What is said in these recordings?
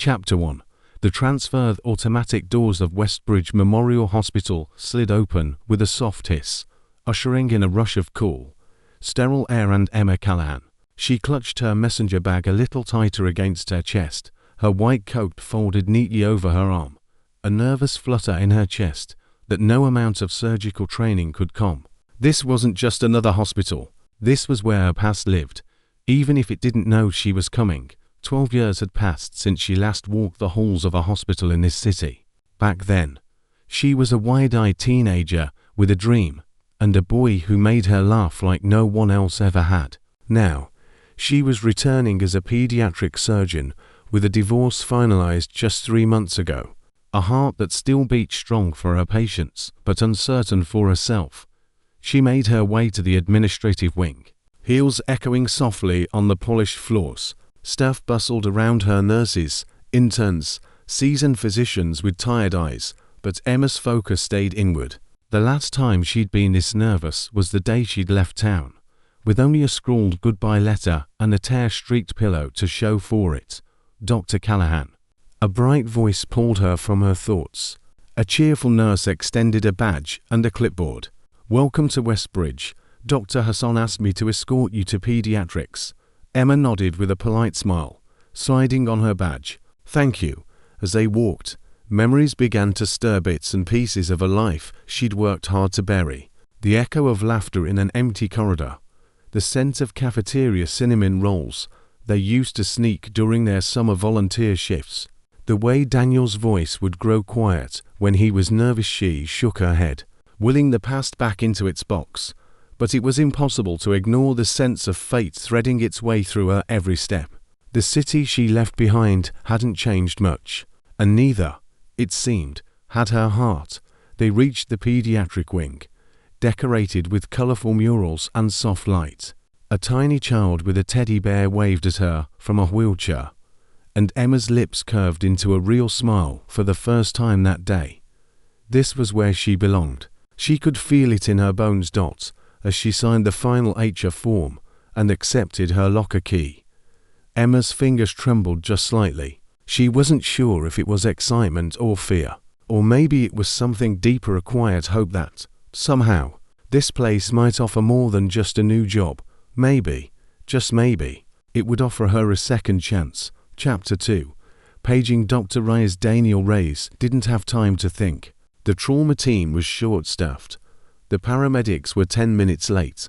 Chapter 1. The transferred automatic doors of Westbridge Memorial Hospital slid open with a soft hiss, ushering in a rush of cool, sterile air and Emma Callahan. She clutched her messenger bag a little tighter against her chest, her white coat folded neatly over her arm, a nervous flutter in her chest that no amount of surgical training could calm. This wasn't just another hospital. This was where her past lived. Even if it didn't know she was coming, 12 years had passed since she last walked the halls of a hospital in this city. Back then, she was a wide-eyed teenager with a dream, and a boy who made her laugh like no one else ever had. Now, she was returning as a pediatric surgeon with a divorce finalized just 3 months ago, a heart that still beat strong for her patients but uncertain for herself. She made her way to the administrative wing, heels echoing softly on the polished floors. Staff bustled around her: nurses, interns, seasoned physicians with tired eyes, but Emma's focus stayed inward. The last time she'd been this nervous was the day she'd left town, with only a scrawled goodbye letter and a tear-streaked pillow to show for it. Dr. Callahan. A bright voice pulled her from her thoughts. A cheerful nurse extended a badge and a clipboard. "Welcome to Westbridge. Dr. Hassan asked me to escort you to pediatrics." Emma nodded with a polite smile, sliding on her badge. "Thank you." As they walked, memories began to stir, bits and pieces of a life she'd worked hard to bury. The echo of laughter in an empty corridor, the scent of cafeteria cinnamon rolls they used to sneak during their summer volunteer shifts, the way Daniel's voice would grow quiet when he was nervous. She shook her head, willing the past back into its box. But it was impossible to ignore the sense of fate threading its way through her every step. The city she left behind hadn't changed much, and neither, it seemed, had her heart. They reached the pediatric wing, decorated with colorful murals and soft light. A tiny child with a teddy bear waved at her from a wheelchair, and Emma's lips curved into a real smile for the first time that day. This was where she belonged. She could feel it in her bones. As she signed the final HR form and accepted her locker key, Emma's fingers trembled just slightly. She wasn't sure if it was excitement or fear, or maybe it was something deeper, a quiet hope that, somehow, this place might offer more than just a new job. Maybe, just maybe, it would offer her a second chance. Chapter 2. Paging Dr. Reyes. Daniel Reyes didn't have time to think. The trauma team was short-staffed. The paramedics were 10 minutes late,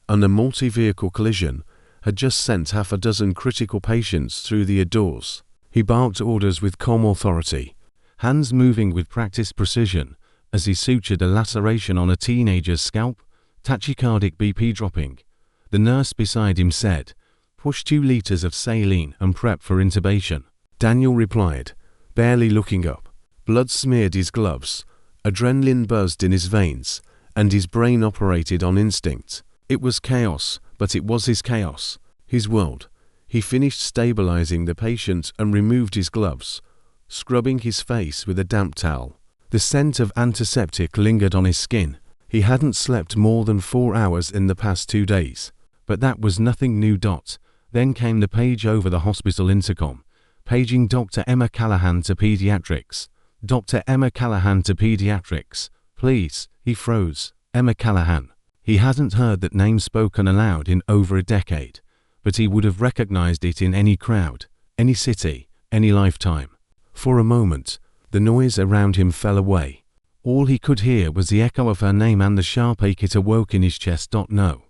and a multi-vehicle collision had just sent half a dozen critical patients through the doors. He barked orders with calm authority, hands moving with practiced precision as he sutured a laceration on a teenager's scalp, tachycardic BP dropping. The nurse beside him said, "Push 2 liters of saline and prep for intubation." Daniel replied, barely looking up. Blood smeared his gloves, adrenaline buzzed in his veins, and his brain operated on instinct. It was chaos, but it was his chaos, his world. He finished stabilizing the patient and removed his gloves, scrubbing his face with a damp towel. The scent of antiseptic lingered on his skin. He hadn't slept more than 4 hours in the past 2 days, but that was nothing new. Then came the page over the hospital intercom, paging Dr. Emma Callahan to pediatrics. "Dr. Emma Callahan to pediatrics, please." He froze. Emma Callahan. He hadn't heard that name spoken aloud in over a decade, but he would have recognized it in any crowd, any city, any lifetime. For a moment, the noise around him fell away. All he could hear was the echo of her name and the sharp ache it awoke in his chest. No,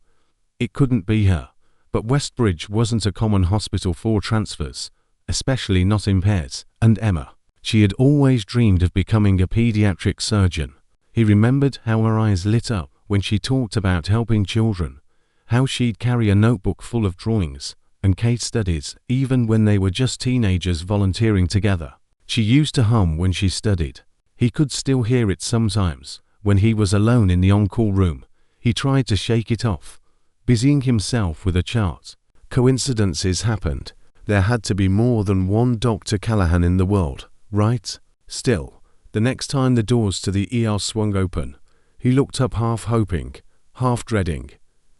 it couldn't be her. But Westbridge wasn't a common hospital for transfers, especially not impaired. And Emma, she had always dreamed of becoming a pediatric surgeon. He remembered how her eyes lit up when she talked about helping children, how she'd carry a notebook full of drawings and case studies even when they were just teenagers volunteering together. She used to hum when she studied. He could still hear it sometimes when he was alone in the on-call room. He tried to shake it off, busying himself with a chart. Coincidences happened. There had to be more than one Dr. Callahan in the world, right? Still, the next time the doors to the ER swung open, he looked up, half hoping, half dreading.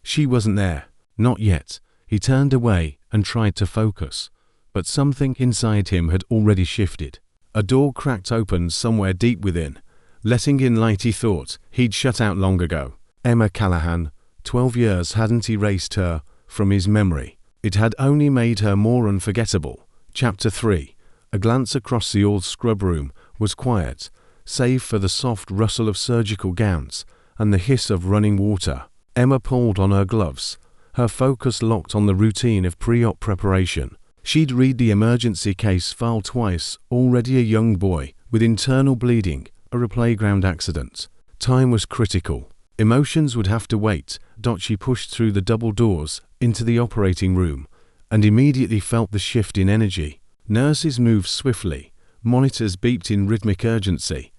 She wasn't there. Not yet. He turned away and tried to focus. but something inside him had already shifted. A door cracked open somewhere deep within, letting in light he thought he'd shut out long ago. Emma Callahan, 12 years hadn't erased her from his memory. It had only made her more unforgettable. Chapter 3. A glance across the old scrub room was quiet, save for the soft rustle of surgical gowns and the hiss of running water. Emma pulled on her gloves, her focus locked on the routine of pre-op preparation. She'd read the emergency case file twice, already a young boy with internal bleeding, a playground accident. Time was critical. Emotions would have to wait. She pushed through the double doors into the operating room and immediately felt the shift in energy. Nurses moved swiftly, monitors beeped in rhythmic urgency,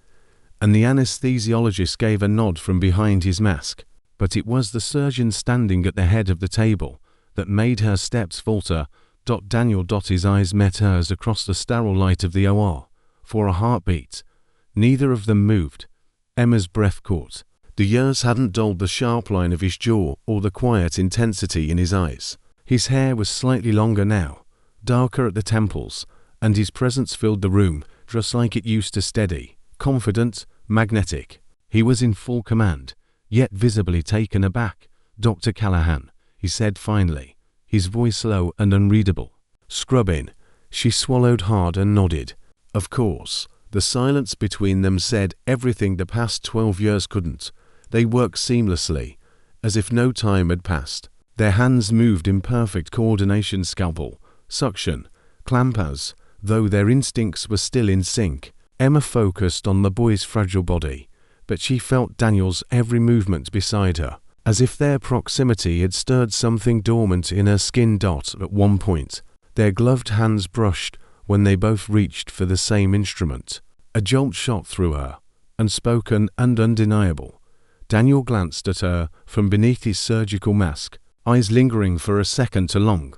and the anesthesiologist gave a nod from behind his mask. But it was the surgeon standing at the head of the table that made her steps falter. His eyes met hers across the sterile light of the OR. For a heartbeat. Neither of them moved. Emma's breath caught. The years hadn't dulled the sharp line of his jaw or the quiet intensity in his eyes. His hair was slightly longer now, darker at the temples, and his presence filled the room just like it used to, steady, confident, magnetic. He was in full command, yet visibly taken aback. "Dr. Callahan," he said finally, his voice low and unreadable. "Scrubbing." She swallowed hard and nodded. Of course. The silence between them said everything the past 12 years couldn't. They worked seamlessly, as if no time had passed. Their hands moved in perfect coordination, scalpel, suction, clampers, though their instincts were still in sync. Emma focused on the boy's fragile body, but she felt Daniel's every movement beside her, as if their proximity had stirred something dormant in her skin. At one point, their gloved hands brushed when they both reached for the same instrument. A jolt shot through her, unspoken and undeniable. Daniel glanced at her from beneath his surgical mask, eyes lingering for a second too long.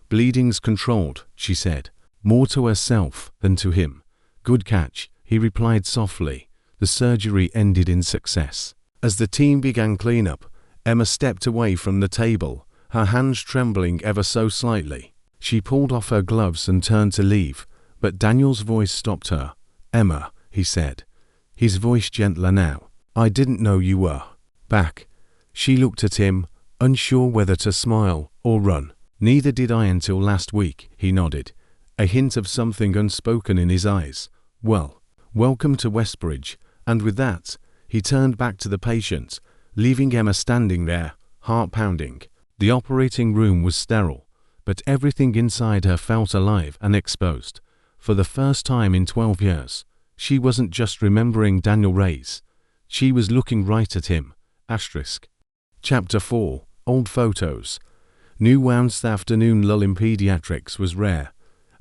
"Bleeding's controlled," she said, more to herself than to him. "Good catch," he replied softly. The surgery ended in success. As the team began cleanup, Emma stepped away from the table, her hands trembling ever so slightly. She pulled off her gloves and turned to leave, but Daniel's voice stopped her. "Emma," he said, his voice gentler now, "I didn't know you were back." She looked at him, unsure whether to smile or run. "Neither did I until last week," he nodded, a hint of something unspoken in his eyes. "Well, welcome to Westbridge," and with that, he turned back to the patient, leaving Emma standing there, heart pounding. The operating room was sterile, but everything inside her felt alive and exposed. For the first time in 12 years, she wasn't just remembering Daniel Reyes. She was looking right at him. Chapter 4. Old photos. New Wednesday afternoon lull in pediatrics was rare,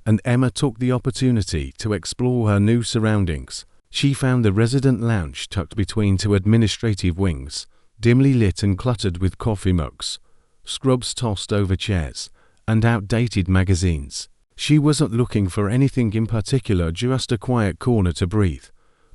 and Emma took the opportunity to explore her new surroundings. She found the resident lounge tucked between two administrative wings, dimly lit and cluttered with coffee mugs, scrubs tossed over chairs, and outdated magazines. She wasn't looking for anything in particular, just a quiet corner to breathe.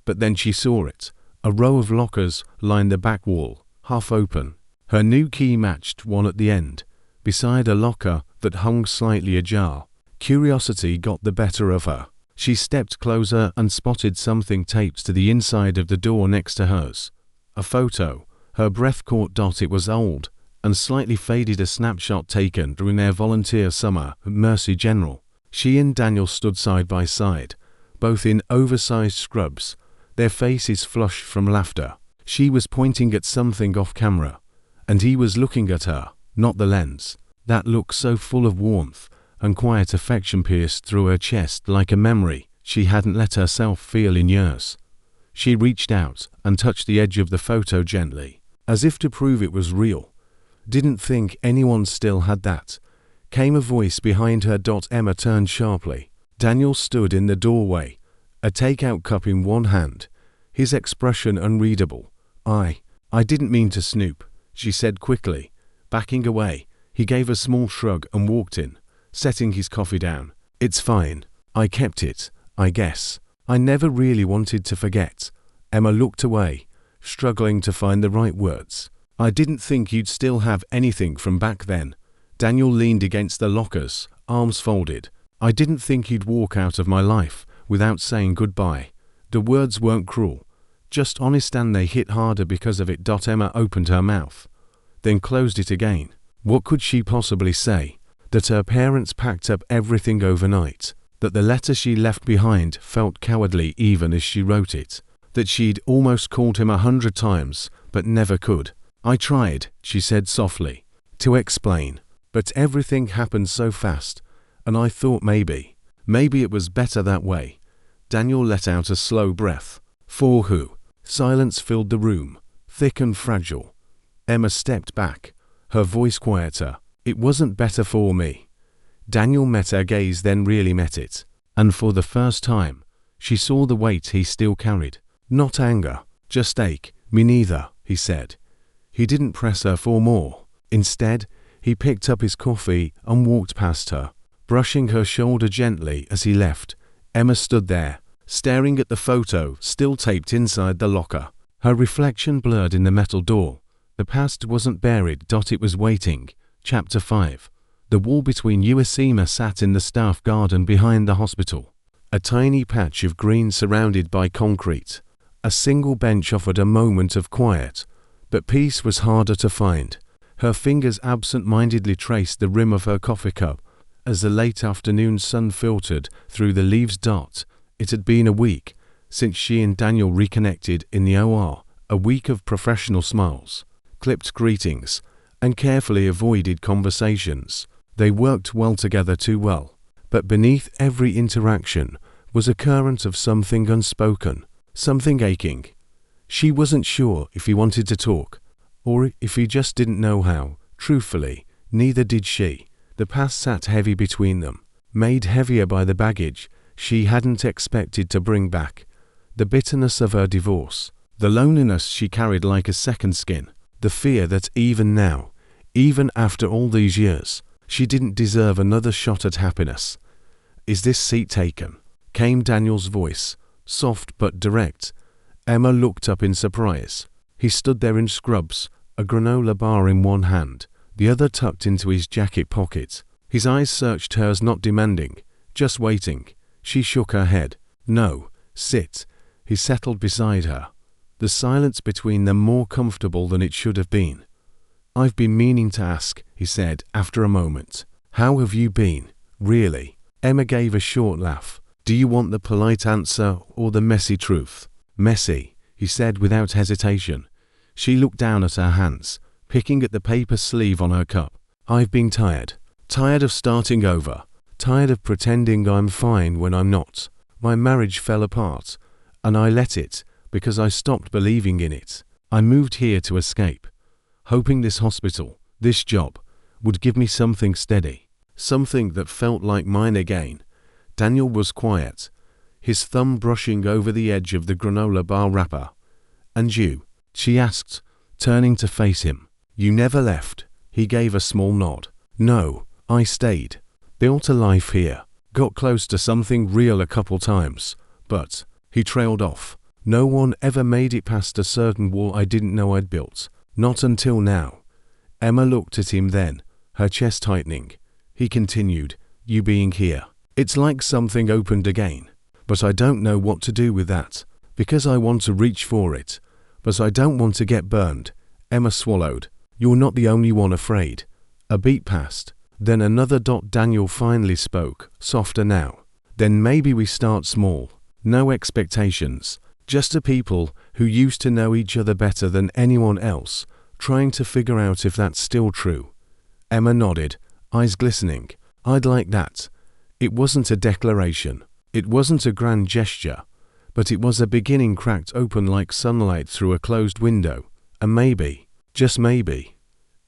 But then she saw it. A row of lockers lined the back wall, half open. Her new key matched one at the end, beside a locker that hung slightly ajar. Curiosity got the better of her. She stepped closer and spotted something taped to the inside of the door next to hers. A photo. Her breath caught. It was old and slightly faded, a snapshot taken during their volunteer summer at Mercy General. She and Daniel stood side by side, both in oversized scrubs, their faces flushed from laughter. She was pointing at something off camera, and he was looking at her, not the lens. That look so full of warmth and quiet affection pierced through her chest like a memory she hadn't let herself feel in years. She reached out and touched the edge of the photo gently, as if to prove it was real. "Didn't think anyone still had that," came a voice behind her. Emma turned sharply. Daniel stood in the doorway, a takeout cup in one hand, his expression unreadable. I didn't mean to snoop," she said quickly, backing away. He gave a small shrug and walked in, setting his coffee down. "It's fine. I kept it, I guess. I never really wanted to forget." Emma looked away, struggling to find the right words. "I didn't think you'd still have anything from back then." Daniel leaned against the lockers, arms folded, I didn't think he'd walk out of my life without saying goodbye. The words weren't cruel, just honest, and they hit harder because of it. Emma opened her mouth, then closed it again. What could she possibly say? That her parents packed up everything overnight, that the letter she left behind felt cowardly even as she wrote it, that she'd almost called him 100 times but never could. I tried, she said softly, to explain, but everything happened so fast, and I thought maybe it was better that way. Daniel let out a slow breath. For who? Silence filled the room, thick and fragile. Emma stepped back, her voice quieter. It wasn't better for me. Daniel met her gaze, then really met it, and for the first time, she saw the weight he still carried. Not anger, just ache. Me neither, he said. He didn't press her for more. Instead, he picked up his coffee and walked past her, brushing her shoulder gently as he left. Emma stood there, staring at the photo still taped inside the locker, her reflection blurred in the metal door. The past wasn't buried. It was waiting. Chapter 5. The wall between 𝐬𝐮𝐫𝐞 sat in the staff garden behind the hospital, a tiny patch of green surrounded by concrete. A single bench offered a moment of quiet, but peace was harder to find. Her fingers absent-mindedly traced the rim of her coffee cup as the late afternoon sun filtered through the leaves. It had been a week since she and Daniel reconnected in the OR, a week of professional smiles, clipped greetings, and carefully avoided conversations. They worked well together, too well, but beneath every interaction was a current of something unspoken, something aching. She wasn't sure if he wanted to talk, or if he just didn't know how. Truthfully, neither did she. The past sat heavy between them, made heavier by the baggage she hadn't expected to bring back. The bitterness of her divorce, the loneliness she carried like a second skin, the fear that even now, even after all these years, she didn't deserve another shot at happiness. "Is this seat taken?" came Daniel's voice, soft but direct. Emma looked up in surprise. He stood there in scrubs, a granola bar in one hand, the other tucked into his jacket pocket. His eyes searched hers, not demanding, just waiting. She shook her head. "No, sit." He settled beside her, the silence between them more comfortable than it should have been. "I've been meaning to ask," he said after a moment. "How have you been, really?" Emma gave a short laugh. "Do you want the polite answer or the messy truth?" "Messy," he said without hesitation. She looked down at her hands, picking at the paper sleeve on her cup. "I've been tired. Tired of starting over. Tired of pretending I'm fine when I'm not. My marriage fell apart, and I let it because I stopped believing in it. I moved here to escape, hoping this hospital, this job, would give me something steady, something that felt like mine again." Daniel was quiet, his thumb brushing over the edge of the granola bar wrapper. "And you?" she asked, turning to face him. "You never left?" He gave a small nod. "No, I stayed. Built a life here. Got close to something real a couple times, but," he trailed off, "no one ever made it past a certain wall I didn't know I'd built. Not until now." Emma looked at him then, her chest tightening. He continued, "You being here. It's like something opened again. But I don't know what to do with that, because I want to reach for it, but I don't want to get burned." Emma swallowed. "You're not the only one afraid." A beat passed, then another. Daniel finally spoke, softer now. "Then maybe we start small. No expectations. Just a people who used to know each other better than anyone else, trying to figure out if that's still true." Emma nodded, eyes glistening. "I'd like that." It wasn't a declaration. It wasn't a grand gesture, but it was a beginning, cracked open like sunlight through a closed window. And maybe, just maybe,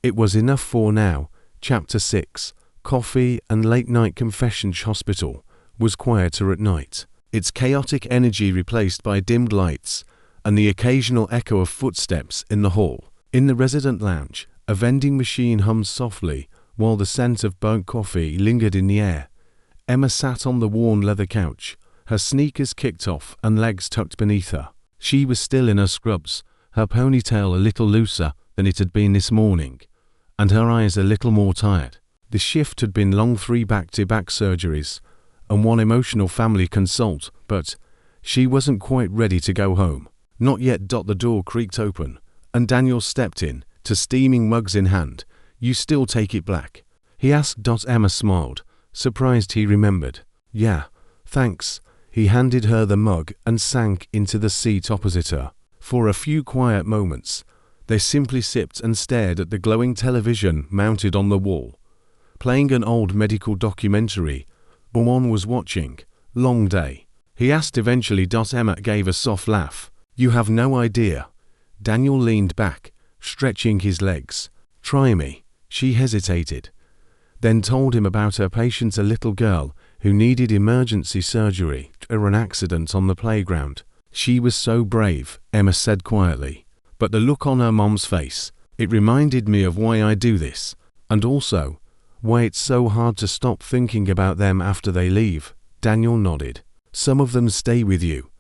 it was enough for now. Chapter 6. Coffee and late-night confessions. Hospital was quieter at night, its chaotic energy replaced by dimmed lights and the occasional echo of footsteps in the hall. In the resident lounge, a vending machine hummed softly while the scent of burnt coffee lingered in the air. Emma sat on the worn leather couch, her sneakers kicked off and legs tucked beneath her. She was still in her scrubs, her ponytail a little looser than it had been this morning, and her eyes a little more tired. The shift had been long, 3 back-to-back surgeries, and one emotional family consult, but she wasn't quite ready to go home. Not yet. The door creaked open, and Daniel stepped in, to steaming mugs in hand. "You still take it black?" he asked. Emma smiled, surprised he remembered. "Yeah, thanks." He handed her the mug and sank into the seat opposite her. For a few quiet moments, they simply sipped and stared at the glowing television mounted on the wall, playing an old medical documentary Beaumont was watching. "Long day?" he asked eventually. Emma gave a soft laugh. "You have no idea." Daniel leaned back, stretching his legs. "Try me." She hesitated, then told him about her patient, a little girl who needed emergency surgery after an accident on the playground. "She was so brave," Emma said quietly. "But the look on her mom's face, it reminded me of why I do this, and also why it's so hard to stop thinking about them after they leave." Daniel nodded. "Some of them stay with you."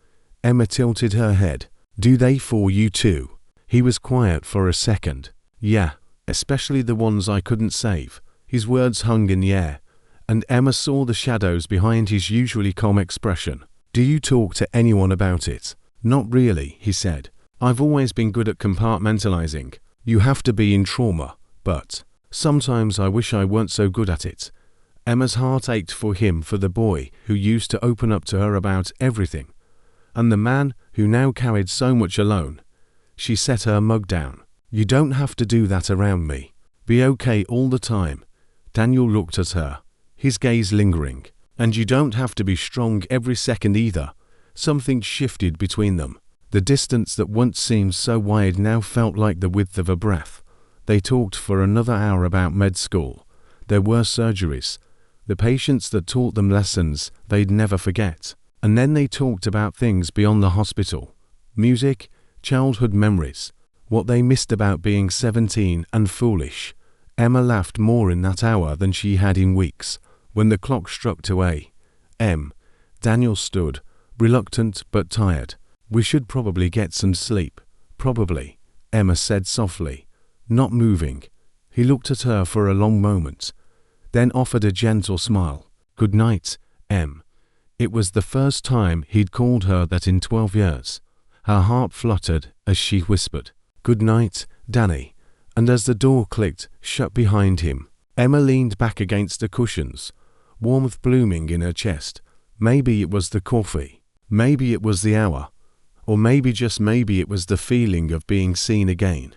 Emma tilted her head. "Do they for you too?" He was quiet for a second. "Yeah, especially the ones I couldn't save." His words hung in the air, and Emma saw the shadows behind his usually calm expression. "Do you talk to anyone about it?" "Not really," he said. "I've always been good at compartmentalizing. You have to be in trauma, but sometimes I wish I weren't so good at it." Emma's heart ached for him, for the boy who used to open up to her about everything, and the man who now carried so much alone. She set her mug down. "You don't have to do that around me. Be okay all the time." Daniel looked at her, his gaze lingering. "And you don't have to be strong every second either." Something shifted between them. The distance that once seemed so wide now felt like the width of a breath. They talked for another hour about med school, their worst surgeries, the patients that taught them lessons they'd never forget. And then they talked about things beyond the hospital. Music, childhood memories, what they missed about being 17 and foolish. Emma laughed more in that hour than she had in weeks. When the clock struck 2 a.m., Daniel stood, reluctant but tired. "We should probably get some sleep." "Probably," Emma said softly, not moving. He looked at her for a long moment, then offered a gentle smile. "Good night, Em." It was the first time he'd called her that in 12 years. Her heart fluttered as she whispered, "Good night, Danny." And as the door clicked shut behind him, Emma leaned back against the cushions, warmth blooming in her chest. Maybe it was the coffee, maybe it was the hour, or maybe, just maybe, it was the feeling of being seen again.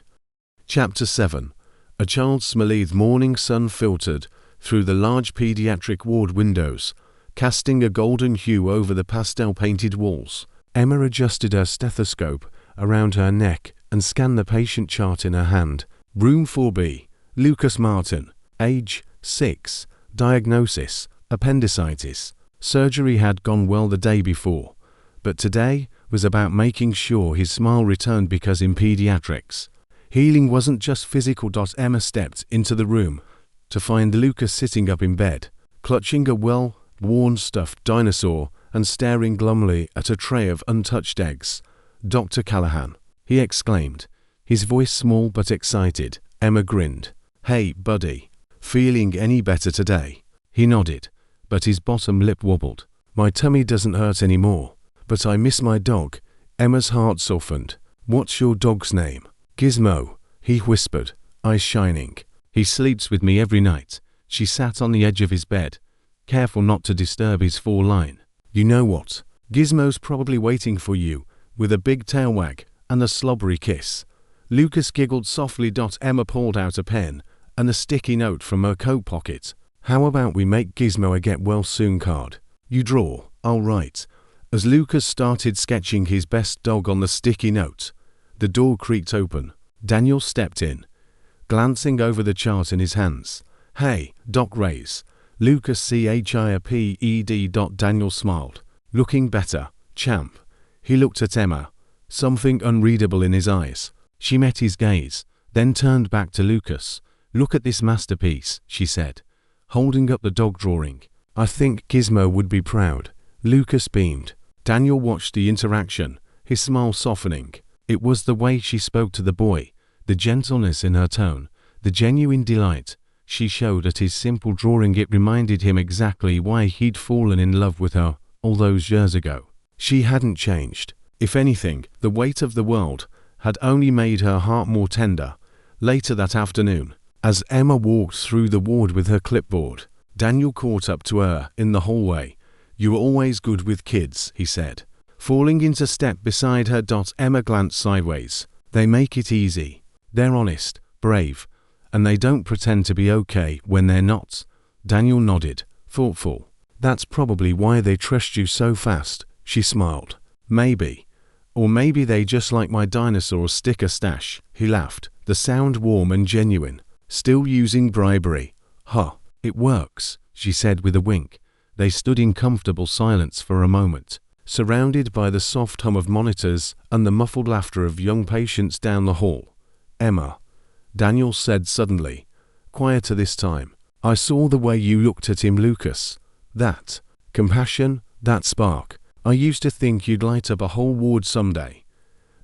Chapter 7. A child's smooth morning sun filtered through the large pediatric ward windows, casting a golden hue over the pastel-painted walls. Emma adjusted her stethoscope around her neck and scanned the patient chart in her hand. Room 4B, Lucas Martin, age 6, diagnosis, appendicitis. Surgery had gone well the day before, but today was about making sure his smile returned, because in pediatrics, healing wasn't just physical. Emma stepped into the room to find Lucas sitting up in bed, clutching a well-worn stuffed dinosaur and staring glumly at a tray of untouched eggs. "Dr. Callahan," he exclaimed, his voice small but excited. Emma grinned. "Hey, buddy. Feeling any better today?" He nodded, but his bottom lip wobbled. "My tummy doesn't hurt anymore, but I miss my dog." Emma's heart softened. "What's your dog's name?" "Gizmo," he whispered, eyes shining. "He sleeps with me every night." She sat on the edge of his bed, careful not to disturb his fall line. "You know what? Gizmo's probably waiting for you, with a big tail wag and a slobbery kiss." Lucas giggled softly. Emma pulled out a pen and a sticky note from her coat pocket. "How about we make Gizmo a get well soon card? You draw, I'll write." As Lucas started sketching his best dog on the sticky note, the door creaked open. Daniel stepped in, glancing over the chart in his hands. "Hey, Doc Reyes." Lucas CHIRPED. Daniel smiled. "Looking better, champ." He looked at Emma, something unreadable in his eyes. She met his gaze, then turned back to Lucas. "Look at this masterpiece," she said, holding up the dog drawing. "I think Gizmo would be proud." Lucas beamed. Daniel watched the interaction, his smile softening. It was the way she spoke to the boy, the gentleness in her tone, the genuine delight. she showed at his simple drawing. It reminded him exactly why he'd fallen in love with her all those years ago. She hadn't changed. If anything, the weight of the world had only made her heart more tender. Later that afternoon, as Emma walked through the ward with her clipboard, Daniel caught up to her in the hallway. "You were always good with kids," he said. Falling into step beside her. Emma glanced sideways. "They make it easy. They're honest, brave, and they don't pretend to be okay when they're not." Daniel nodded, thoughtful. "That's probably why they trust you so fast," she smiled. "Maybe. Or maybe they just like my dinosaur sticker stash." He laughed, the sound warm and genuine. "Still using bribery?" "Huh, it works," she said with a wink. They stood in comfortable silence for a moment, surrounded by the soft hum of monitors and the muffled laughter of young patients down the hall. "Emma," Daniel said suddenly, quieter this time, "I saw the way you looked at him, Lucas. That compassion, that spark. I used to think you'd light up a whole ward someday."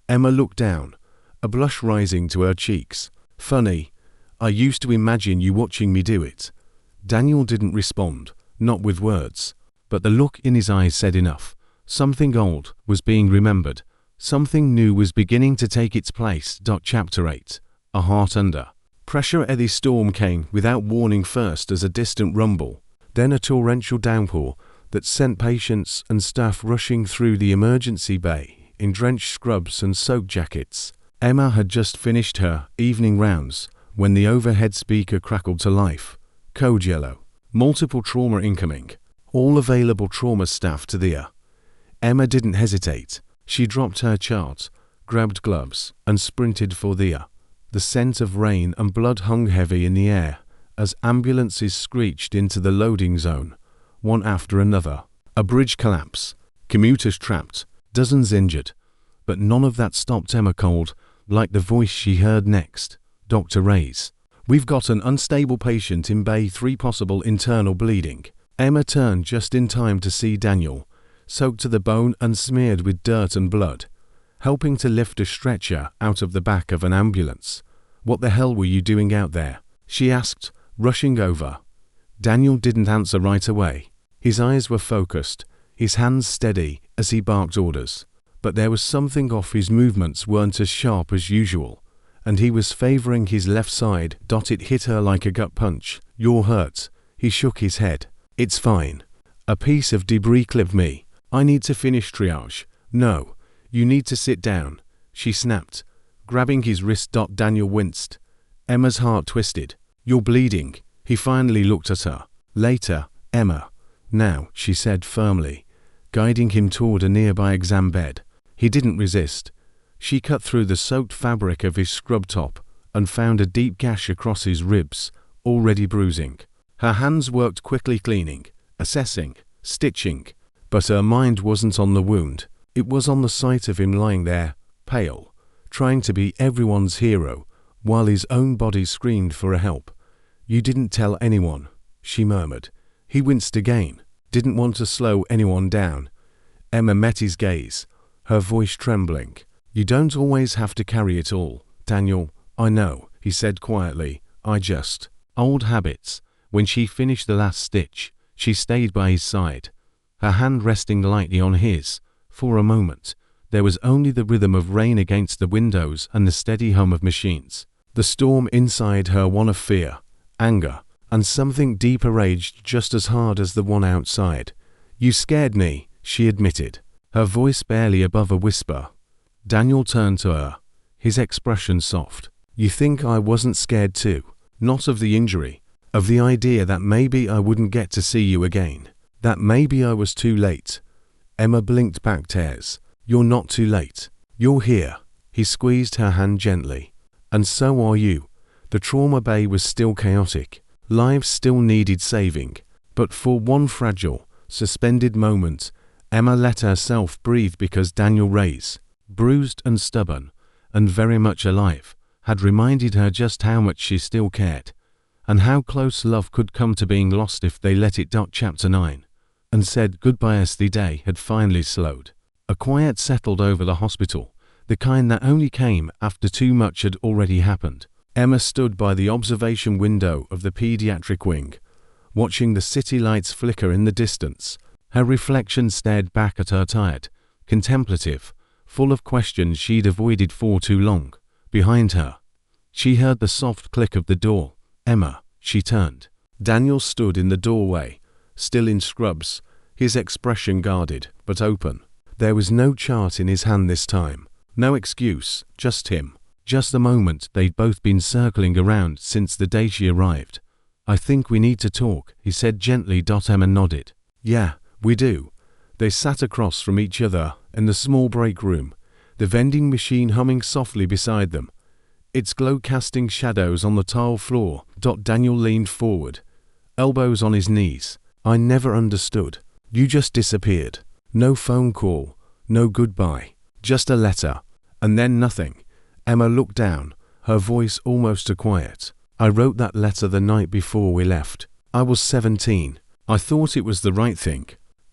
Emma looked down, a blush rising to her cheeks. "Funny, I used to imagine you watching me do it." Daniel didn't respond, not with words, but the look in his eyes said enough. Something old was being remembered. Something new was beginning to take its place. Chapter 8. A Heart Under Pressure. The storm came without warning, first as a distant rumble, then a torrential downpour that sent patients and staff rushing through the emergency bay in drenched scrubs and soaked jackets. Emma had just finished her evening rounds when the overhead speaker crackled to life. Code yellow. Multiple trauma incoming. All available trauma staff to the ER. Emma didn't hesitate. She dropped her chart, grabbed gloves, and sprinted for the ER. The scent of rain and blood hung heavy in the air as ambulances screeched into the loading zone, one after another. A bridge collapse, commuters trapped, dozens injured. But none of that stopped Emma cold, like the voice she heard next. "Dr. Reyes, we've got an unstable patient in Bay 3, possible internal bleeding." Emma turned just in time to see Daniel, soaked to the bone and smeared with dirt and blood, helping to lift a stretcher out of the back of an ambulance. "What the hell were you doing out there?" she asked, rushing over. Daniel didn't answer right away. His eyes were focused, his hands steady as he barked orders. But there was something off. His movements weren't as sharp as usual, and he was favoring his left side. It hit her like a gut punch. "You're hurt." He shook his head. "It's fine. A piece of debris clipped me. I need to finish triage." "No, you need to sit down," she snapped, grabbing his wrist. Daniel winced. Emma's heart twisted. "You're bleeding." He finally looked at her. "Later, Emma." "Now," she said firmly, guiding him toward a nearby exam bed. He didn't resist. She cut through the soaked fabric of his scrub top and found a deep gash across his ribs, already bruising. Her hands worked quickly, cleaning, assessing, stitching, but her mind wasn't on the wound. It was on the sight of him lying there, pale, trying to be everyone's hero, while his own body screamed for help. "You didn't tell anyone," she murmured. He winced again, didn't want to slow anyone down. Emma met his gaze, her voice trembling. "You don't always have to carry it all, Daniel." "I know," he said quietly. "I just..." Old habits. When she finished the last stitch, she stayed by his side, her hand resting lightly on his. For a moment, there was only the rhythm of rain against the windows and the steady hum of machines. The storm inside her, one of fear, anger, and something deeper, raged just as hard as the one outside. "You scared me," she admitted, her voice barely above a whisper. Daniel turned to her, his expression soft. "You think I wasn't scared too? Not of the injury, of the idea that maybe I wouldn't get to see you again, that maybe I was too late." Emma blinked back tears. "You're not too late. You're here." He squeezed her hand gently. "And so are you." The trauma bay was still chaotic. Lives still needed saving. But for one fragile, suspended moment, Emma let herself breathe, because Daniel Reyes, bruised and stubborn, and very much alive, had reminded her just how much she still cared, and how close love could come to being lost if they let it. Chapter 9. And said goodbye as the day had finally slowed. A quiet settled over the hospital, the kind that only came after too much had already happened. Emma stood by the observation window of the pediatric wing, watching the city lights flicker in the distance. Her reflection stared back at her, tired, contemplative, full of questions she'd avoided for too long. Behind her, she heard the soft click of the door. "Emma," she turned. Daniel stood in the doorway, still in scrubs, his expression guarded, but open. There was no chart in his hand this time. No excuse, just him. Just the moment they'd both been circling around since the day she arrived. "I think we need to talk," he said gently. Emma nodded. "Yeah, we do." They sat across from each other in the small break room, the vending machine humming softly beside them, its glow casting shadows on the tile floor. Daniel leaned forward, elbows on his knees. "I never understood. You just disappeared. No phone call, no goodbye, just a letter, and then nothing." Emma looked down, her voice almost a quiet. "I wrote that letter the night before we left. I was 17. I thought it was the right thing.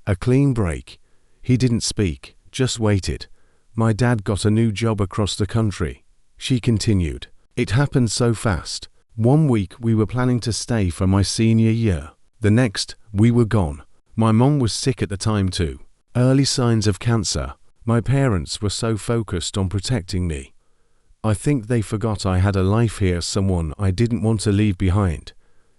A clean break." He didn't speak, just waited. "My dad got a new job across the country," she continued. "It happened so fast. One week we were planning to stay for my senior year. The next, we were gone. My mom was sick at the time too. Early signs of cancer. My parents were so focused on protecting me. I think they forgot I had a life here, someone I didn't want to leave behind."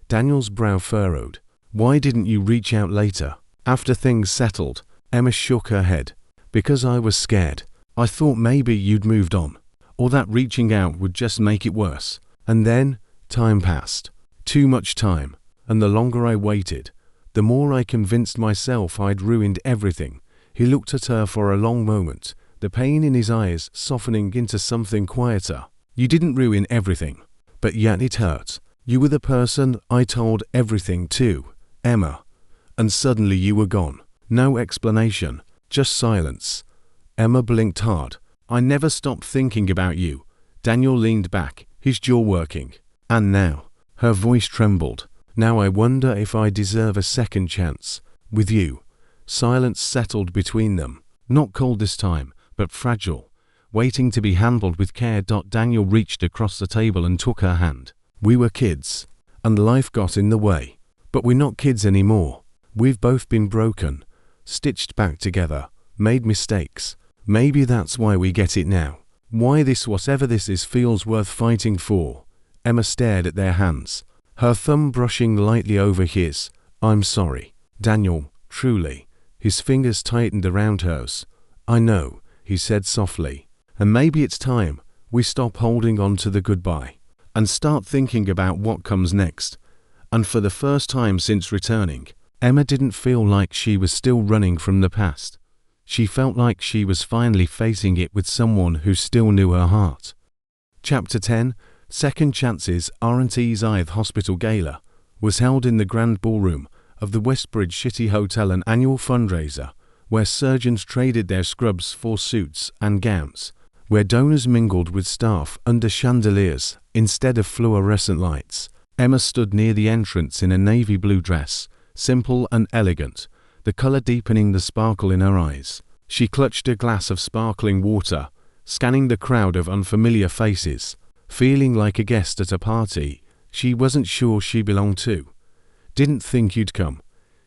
Daniel's brow furrowed. "Why didn't you reach out later, after things settled?" Emma shook her head. "Because I was scared. I thought maybe you'd moved on, or that reaching out would just make it worse. And then, time passed. Too much time. And the longer I waited, the more I convinced myself I'd ruined everything." He looked at her for a long moment, the pain in his eyes softening into something quieter. "You didn't ruin everything, but yet it hurt. You were the person I told everything to, Emma. And suddenly you were gone. No explanation, just silence." Emma blinked hard. "I never stopped thinking about you." Daniel leaned back, his jaw working. "And now," her voice trembled, "now I wonder if I deserve a second chance, with you." Silence settled between them, not cold this time, but fragile, waiting to be handled with care. Daniel reached across the table and took her hand. "We were kids, and life got in the way. But we're not kids anymore. We've both been broken, stitched back together, made mistakes. Maybe that's why we get it now. Why this, whatever this is, feels worth fighting for." Emma stared at their hands, her thumb brushing lightly over his. "I'm sorry, Daniel, truly." His fingers tightened around hers. "I know," he said softly. "And maybe it's time we stop holding on to the goodbye and start thinking about what comes next." And for the first time since returning, Emma didn't feel like she was still running from the past. She felt like she was finally facing it with someone who still knew her heart. Chapter 10, Second Chances. 𝐼𝐸 Hospital Gala was held in the grand ballroom of the Westbridge City Hotel, an annual fundraiser where surgeons traded their scrubs for suits and gowns, where donors mingled with staff under chandeliers instead of fluorescent lights. Emma stood near the entrance in a navy blue dress, simple and elegant, the color deepening the sparkle in her eyes. She clutched a glass of sparkling water, scanning the crowd of unfamiliar faces, feeling like a guest at a party she wasn't sure she belonged to. "Didn't think you'd come,"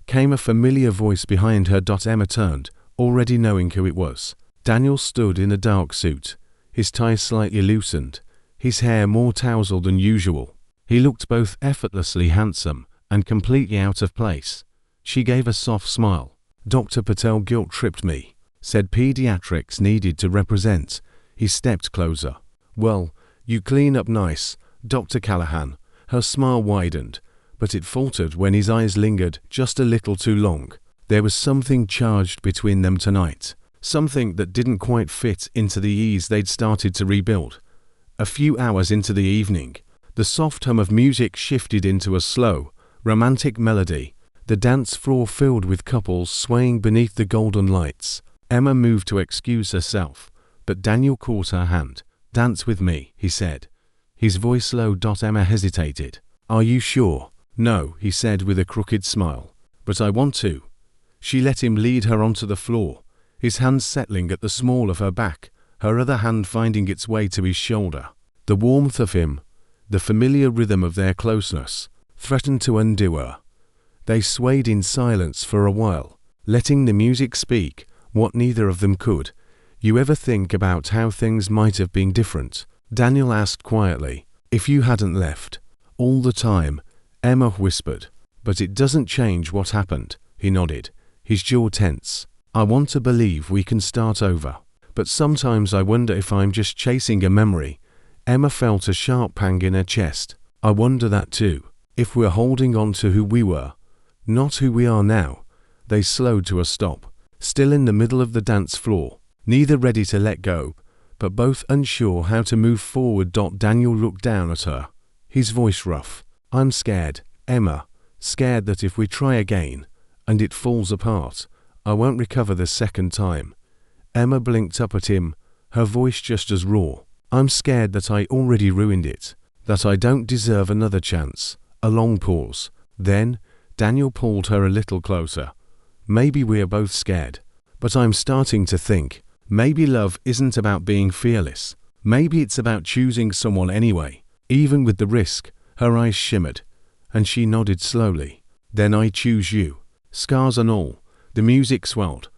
came a familiar voice behind her. Emma turned, already knowing who it was. Daniel stood in a dark suit, his tie slightly loosened, his hair more tousled than usual. He looked both effortlessly handsome and completely out of place. She gave a soft smile. "Dr. Patel guilt-tripped me, said pediatrics needed to represent." He stepped closer. "Well, you clean up nice, Dr. Callahan." Her smile widened, but it faltered when his eyes lingered just a little too long. There was something charged between them tonight, something that didn't quite fit into the ease they'd started to rebuild. A few hours into the evening, the soft hum of music shifted into a slow, romantic melody, the dance floor filled with couples swaying beneath the golden lights. Emma moved to excuse herself, but Daniel caught her hand. "Dance with me," he said, his voice low. Emma hesitated. "Are you sure?" "No," he said with a crooked smile, "but I want to." She let him lead her onto the floor, his hand settling at the small of her back, her other hand finding its way to his shoulder. The warmth of him, The familiar rhythm of their closeness threatened to undo her. They swayed in silence for a while, letting the music speak what neither of them could. "You ever think about how things might have been different?" Daniel asked quietly. "If you hadn't left." "All the time," Emma whispered. "But it doesn't change what happened." He nodded, his jaw tense. "I want to believe we can start over. But sometimes I wonder if I'm just chasing a memory." Emma felt a sharp pang in her chest. "I wonder that too. If we're holding on to who we were, not who we are now." They slowed to a stop, still in the middle of the dance floor, neither ready to let go, but both unsure how to move forward. Daniel looked down at her, his voice rough. "I'm scared, Emma, scared that if we try again, and it falls apart, I won't recover the second time." Emma blinked up at him, her voice just as raw. "I'm scared that I already ruined it, that I don't deserve another chance." A long pause. Then, Daniel pulled her a little closer. "Maybe we're both scared, but I'm starting to think, maybe love isn't about being fearless. Maybe it's about choosing someone anyway, even with the risk." Her eyes shimmered, and she nodded slowly. "Then I choose you." Scars and all, the music swelled,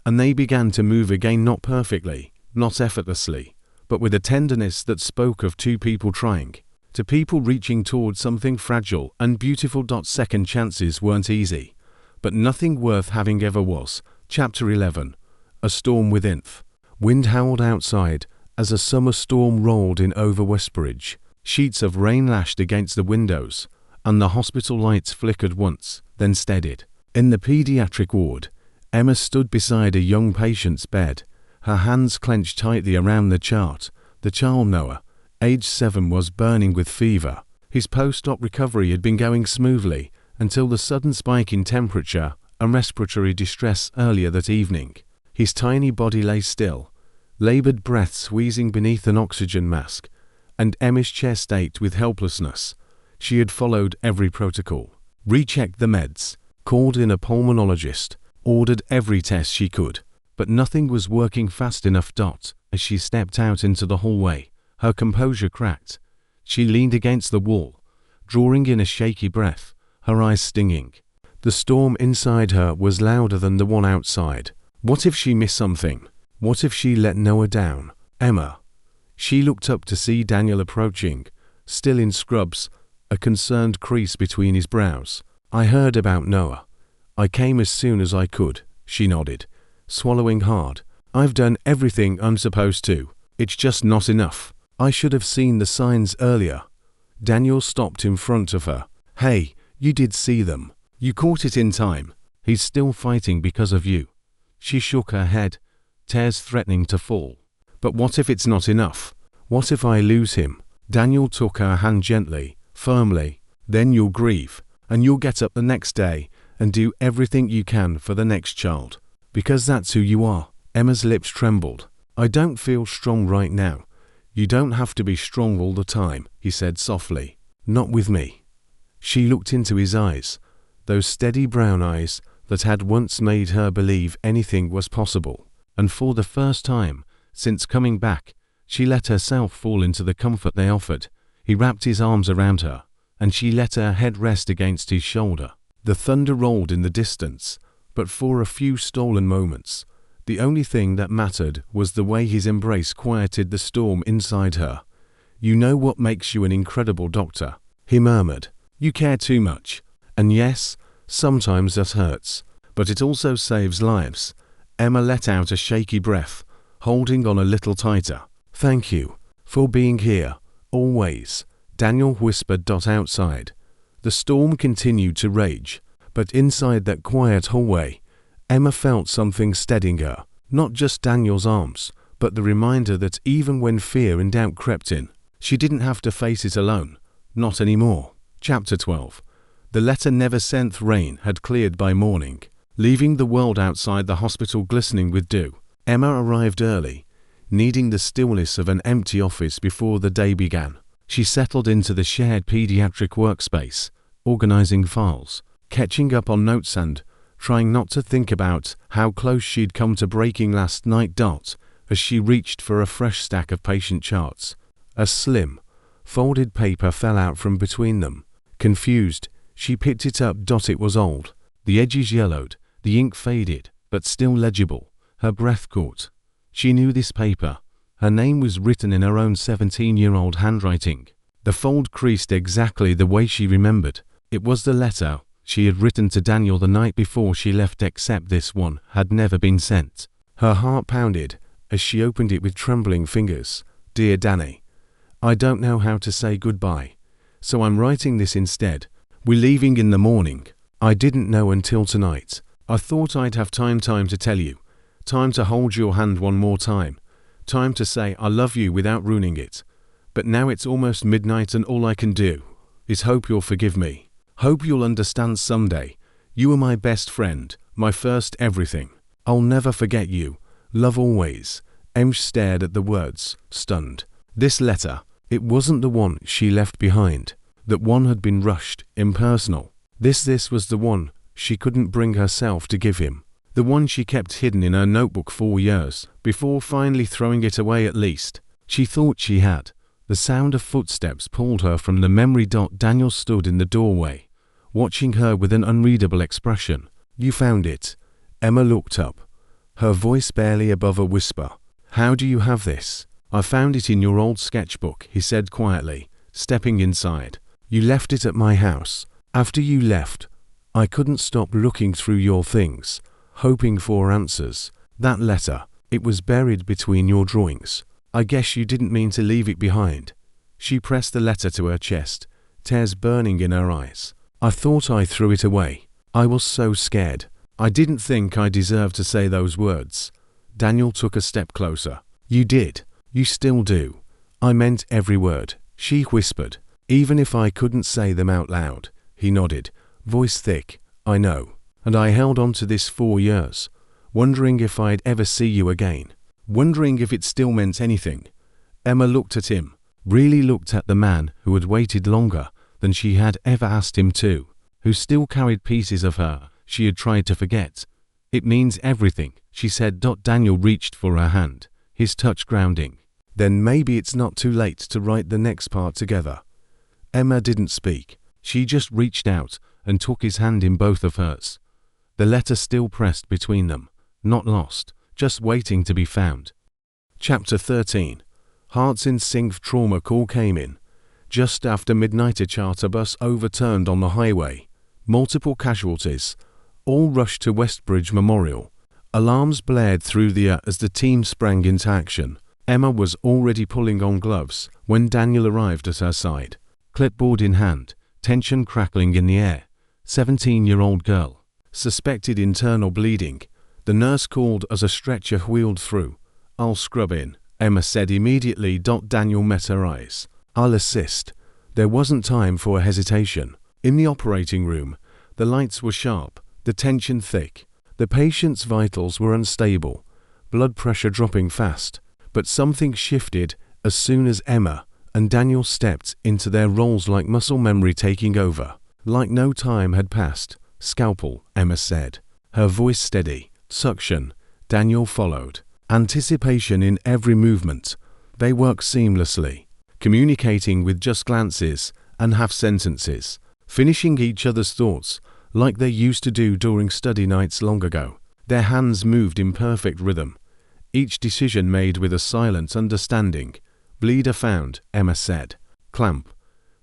and they began to move again, not perfectly, not effortlessly, but with a tenderness that spoke of two people trying, to people reaching toward something fragile and beautiful. Second chances weren't easy, but nothing worth having ever was. Chapter 11. A storm within. Wind howled outside as a summer storm rolled in over Westbridge. Sheets of rain lashed against the windows, and the hospital lights flickered once, then steadied. In the pediatric ward, Emma stood beside a young patient's bed, her hands clenched tightly around the chart. The child, Noah, age 7, was burning with fever. His post-op recovery had been going smoothly until the sudden spike in temperature and respiratory distress earlier that evening. His tiny body lay still, labored breaths wheezing beneath an oxygen mask, and Emma's chest ached with helplessness. She had followed every protocol, rechecked the meds, called in a pulmonologist, ordered every test she could, but nothing was working fast enough. As she stepped out into the hallway, her composure cracked. She leaned against the wall, drawing in a shaky breath, her eyes stinging. The storm inside her was louder than the one outside. What if she missed something? What if she let Noah down? Emma. She looked up to see Daniel approaching, still in scrubs, a concerned crease between his brows. "I heard about Noah. I came as soon as I could," she nodded, swallowing hard. "I've done everything I'm supposed to. It's just not enough. I should have seen the signs earlier." Daniel stopped in front of her. "Hey, you did see them. You caught it in time. He's still fighting because of you." She shook her head, tears threatening to fall. "But what if it's not enough? What if I lose him?" Daniel took her hand gently, firmly. "Then you'll grieve, and you'll get up the next day and do everything you can for the next child. Because that's who you are." Emma's lips trembled. "I don't feel strong right now." "You don't have to be strong all the time," he said softly. "Not with me." She looked into his eyes, those steady brown eyes that had once made her believe anything was possible. And for the first time since coming back, she let herself fall into the comfort they offered. He wrapped his arms around her, and she let her head rest against his shoulder. The thunder rolled in the distance, but for a few stolen moments, the only thing that mattered was the way his embrace quieted the storm inside her. "You know what makes you an incredible doctor," he murmured. "You care too much. And yes, sometimes that hurts, but it also saves lives." Emma let out a shaky breath, holding on a little tighter. "Thank you for being here, always," Daniel whispered. Outside, the storm continued to rage, but inside that quiet hallway, Emma felt something steadying her. Not just Daniel's arms, but the reminder that even when fear and doubt crept in, she didn't have to face it alone. Not anymore. Chapter 12. The letter never sent rain had cleared by morning, leaving the world outside the hospital glistening with dew. Emma arrived early, needing the stillness of an empty office before the day began. She settled into the shared pediatric workspace, organizing files, catching up on notes and trying not to think about how close she'd come to breaking last night. As she reached for a fresh stack of patient charts, a slim, Folded paper fell out from between them. Confused, she picked it up. It was old. The edges yellowed, the ink faded, but still legible. Her breath caught. She knew this paper. Her name was written in her own 17-year-old handwriting. The fold creased exactly the way she remembered. It was the letter she had written to Daniel the night before she left, except this one had never been sent. Her heart pounded as she opened it with trembling fingers. Dear Danny, I don't know how to say goodbye, so I'm writing this instead. We're leaving in the morning. I didn't know until tonight. I thought I'd have time to tell you. Time to hold your hand one more time. Time to say I love you without ruining it. But now it's almost midnight and all I can do is hope you'll forgive me. Hope you'll understand someday. You were my best friend, my first everything. I'll never forget you. Love always. 𝐬𝐮 stared at the words, stunned. This letter, it wasn't the one she left behind. That one had been rushed, impersonal. This was the one she couldn't bring herself to give him. The one she kept hidden in her notebook for years, before finally throwing it away at least. She thought she had. The sound of footsteps pulled her from the memory. Daniel stood in the doorway, watching her with an unreadable expression. You found it. Emma looked up, her voice barely above a whisper. How do you have this? I found it in your old sketchbook, he said quietly, stepping inside. You left it at my house. After you left, I couldn't stop looking through your things, hoping for answers. That letter, it was buried between your drawings. I guess you didn't mean to leave it behind. She pressed the letter to her chest, tears burning in her eyes. I thought I threw it away. I was so scared. I didn't think I deserved to say those words. Daniel took a step closer. You did. You still do. I meant every word, she whispered. Even if I couldn't say them out loud. He nodded, voice thick. I know. And I held on to this for years, wondering if I'd ever see you again. Wondering if it still meant anything. Emma looked at him, really looked at the man who had waited longer than she had ever asked him to, who still carried pieces of her she had tried to forget. It means everything, she said. Daniel reached for her hand, his touch grounding. Then maybe it's not too late to write the next part together. Emma didn't speak. She just reached out and took his hand in both of hers. The letter still pressed between them, not lost, just waiting to be found. Chapter 13. 𝐼𝐸 trauma call came in. Just after midnight, a charter bus overturned on the highway. Multiple casualties. All rushed to Westbridge Memorial. Alarms blared through the air as the team sprang into action. Emma was already pulling on gloves when Daniel arrived at her side. Clipboard in hand, tension crackling in the air. 17-year-old girl. Suspected internal bleeding. The nurse called as a stretcher wheeled through. I'll scrub in, Emma said immediately. Daniel met her eyes. I'll assist. There wasn't time for hesitation. In the operating room, the lights were sharp, the tension thick. The patient's vitals were unstable, blood pressure dropping fast. But something shifted as soon as Emma and Daniel stepped into their roles, like muscle memory taking over. Like no time had passed. Scalpel, Emma said, her voice steady. Suction. Daniel followed. Anticipation in every movement. They worked seamlessly, communicating with just glances and half sentences, finishing each other's thoughts like they used to do during study nights long ago. Their hands moved in perfect rhythm, each decision made with a silent understanding. Bleeder found, Emma said. Clamp.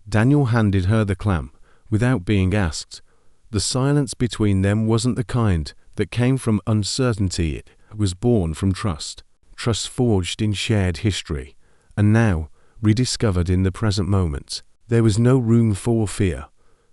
Daniel handed her the clamp without being asked. The silence between them wasn't the kind that came from uncertainty. It was born from trust. Trust forged in shared history, and now rediscovered in the present moment. There was no room for fear,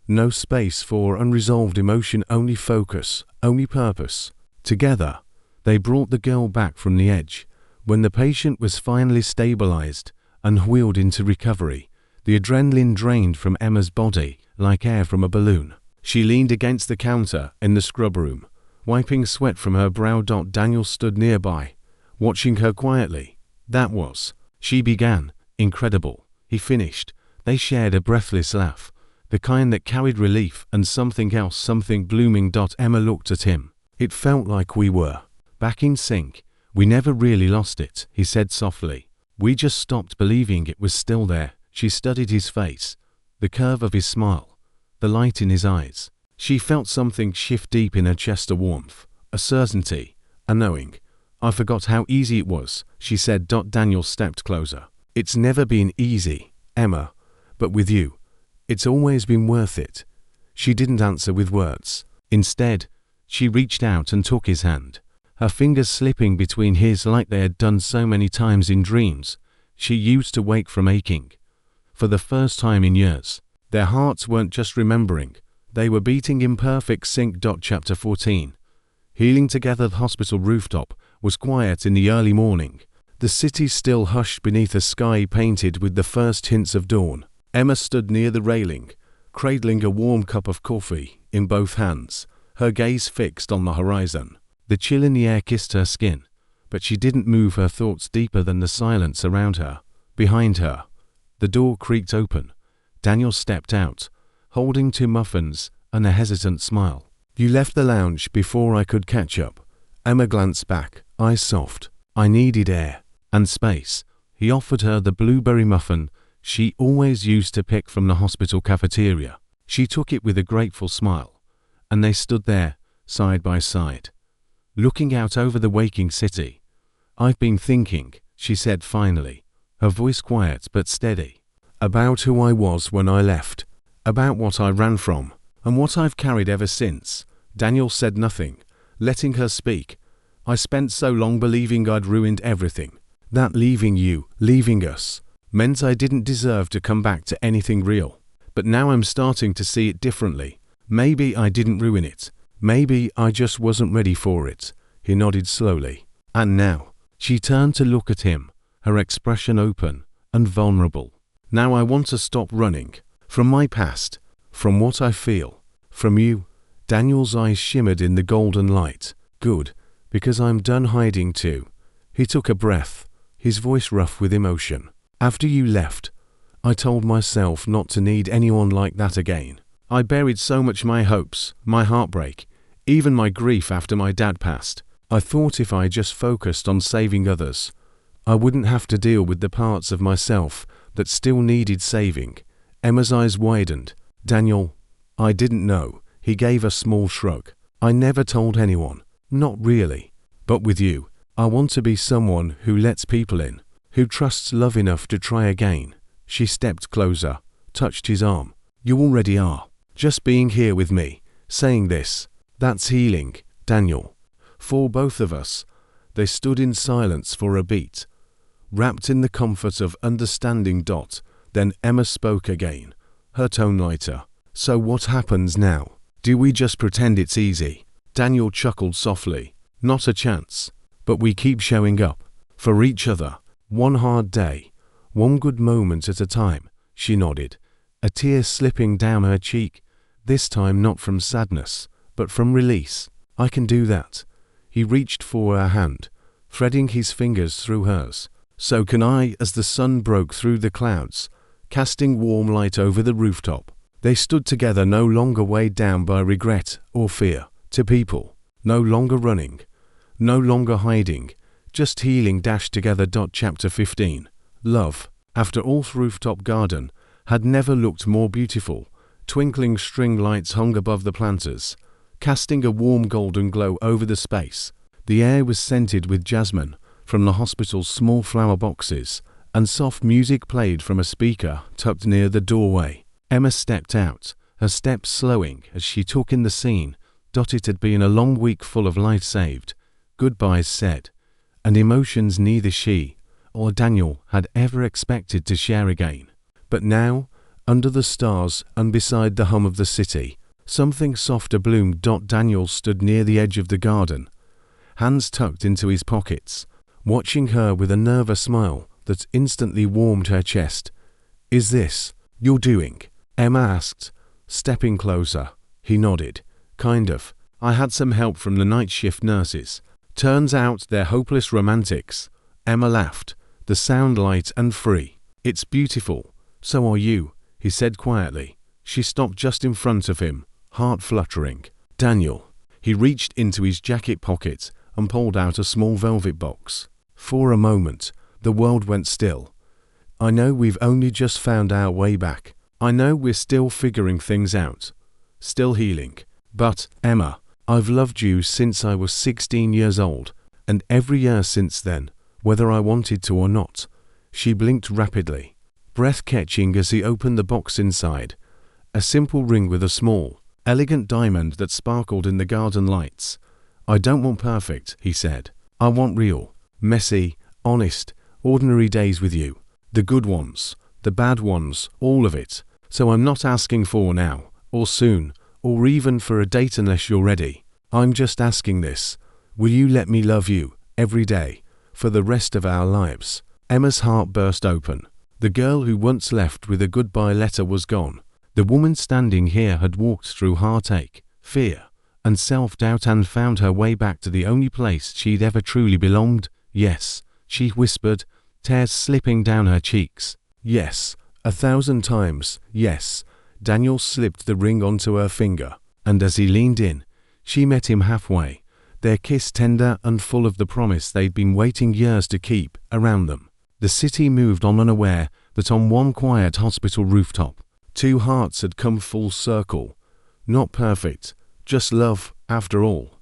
no space for unresolved emotion, only focus, only purpose. Together, they brought the girl back from the edge. When the patient was finally stabilized and wheeled into recovery, the adrenaline drained from Emma's body like air from a balloon. She leaned against the counter in the scrub room, wiping sweat from her brow. Daniel stood nearby, watching her quietly. That was, she began, incredible. He finished. They shared a breathless laugh, the kind that carried relief and something else, something blooming. Emma looked at him. It felt like we were back in sync. We never really lost it, he said softly. We just stopped believing it was still there. She studied his face, the curve of his smile, the light in his eyes. She felt something shift deep in her chest, a warmth, a certainty, a knowing. I forgot how easy it was, she said. Daniel stepped closer. It's never been easy, Emma, but with you, it's always been worth it. She didn't answer with words. Instead, she reached out and took his hand, her fingers slipping between his like they had done so many times in dreams she used to wake from aching. For the first time in years, their hearts weren't just remembering, they were beating in perfect sync. Chapter 14. Healing together. The hospital rooftop was quiet in the early morning, the city still hushed beneath a sky painted with the first hints of dawn. Emma stood near the railing, cradling a warm cup of coffee in both hands, her gaze fixed on the horizon. The chill in the air kissed her skin, but she didn't move, her thoughts deeper than the silence around her. Behind her, the door creaked open. Daniel stepped out, holding 2 muffins and a hesitant smile. You left the lounge before I could catch up. Emma glanced back, eyes soft. I needed air and space. He offered her the blueberry muffin she always used to pick from the hospital cafeteria. She took it with a grateful smile, and they stood there, side by side, looking out over the waking city. I've been thinking, she said finally, her voice quiet but steady, about who I was when I left, about what I ran from, and what I've carried ever since. Daniel said nothing, letting her speak. I spent so long believing I'd ruined everything, that leaving you, leaving us, meant I didn't deserve to come back to anything real. But now I'm starting to see it differently. Maybe I didn't ruin it. Maybe I just wasn't ready for it. He nodded slowly. And now, she turned to look at him, her expression open and vulnerable. Now I want to stop running. From my past. From what I feel. From you. Daniel's eyes shimmered in the golden light. Good, because I'm done hiding too. He took a breath, his voice rough with emotion. After you left, I told myself not to need anyone like that again. I buried so much, my hopes, my heartbreak, even my grief after my dad passed. I thought if I just focused on saving others, I wouldn't have to deal with the parts of myself that still needed saving. Emma's eyes widened. Daniel, I didn't know. He gave a small shrug. I never told anyone. Not really. But with you, I want to be someone who lets people in, who trusts love enough to try again. She stepped closer, touched his arm. You already are. Just being here with me, saying this, that's healing, Daniel. For both of us. They stood in silence for a beat, wrapped in the comfort of understanding. Then Emma spoke again, her tone lighter. So what happens now? Do we just pretend it's easy? Daniel chuckled softly. Not a chance. But we keep showing up. For each other. One hard day. One good moment at a time. She nodded, a tear slipping down her cheek. This time not from sadness, but from release. I can do that. He reached for her hand, threading his fingers through hers. So can I. As the sun broke through the clouds, casting warm light over the rooftop, they stood together, no longer weighed down by regret or fear. To people, no longer running, no longer hiding, just healing. Together. Chapter 15. Love. After all, the rooftop garden had never looked more beautiful. Twinkling string lights hung above the planters, casting a warm golden glow over the space. The air was scented with jasmine from the hospital's small flower boxes, and soft music played from a speaker tucked near the doorway. Emma stepped out, her steps slowing as she took in the scene. It had been a long week full of life saved, goodbyes said, and emotions neither she or Daniel had ever expected to share again. But now, under the stars and beside the hum of the city, something softer bloomed. Daniel stood near the edge of the garden, hands tucked into his pockets, watching her with a nervous smile that instantly warmed her chest. Is this you're doing? Emma asked, stepping closer. He nodded. Kind of. I had some help from the night shift nurses. Turns out they're hopeless romantics. Emma laughed, the sound light and free. It's beautiful. So are you, he said quietly. She stopped just in front of him, heart fluttering. Daniel. He reached into his jacket pocket and pulled out a small velvet box. For a moment, the world went still. I know we've only just found our way back. I know we're still figuring things out. Still healing. But, Emma, I've loved you since I was 16 years old, and every year since then, whether I wanted to or not." She blinked rapidly, breath-catching as he opened the box inside. A simple ring with a small, elegant diamond that sparkled in the garden lights. "I don't want perfect," he said. "I want real, messy, honest, ordinary days with you. The good ones, the bad ones, all of it. So I'm not asking for now, or soon, or even for a date unless you're ready. I'm just asking this. Will you let me love you, every day, for the rest of our lives?" Emma's heart burst open. The girl who once left with a goodbye letter was gone. The woman standing here had walked through heartache, fear, and self-doubt and found her way back to the only place she'd ever truly belonged. "Yes," she whispered, tears slipping down her cheeks. "Yes, 1,000 times, yes." Daniel slipped the ring onto her finger, and as he leaned in, she met him halfway, their kiss tender and full of the promise they'd been waiting years to keep around them. The city moved on, unaware that on one quiet hospital rooftop, two hearts had come full circle. Not perfect, just love, after all.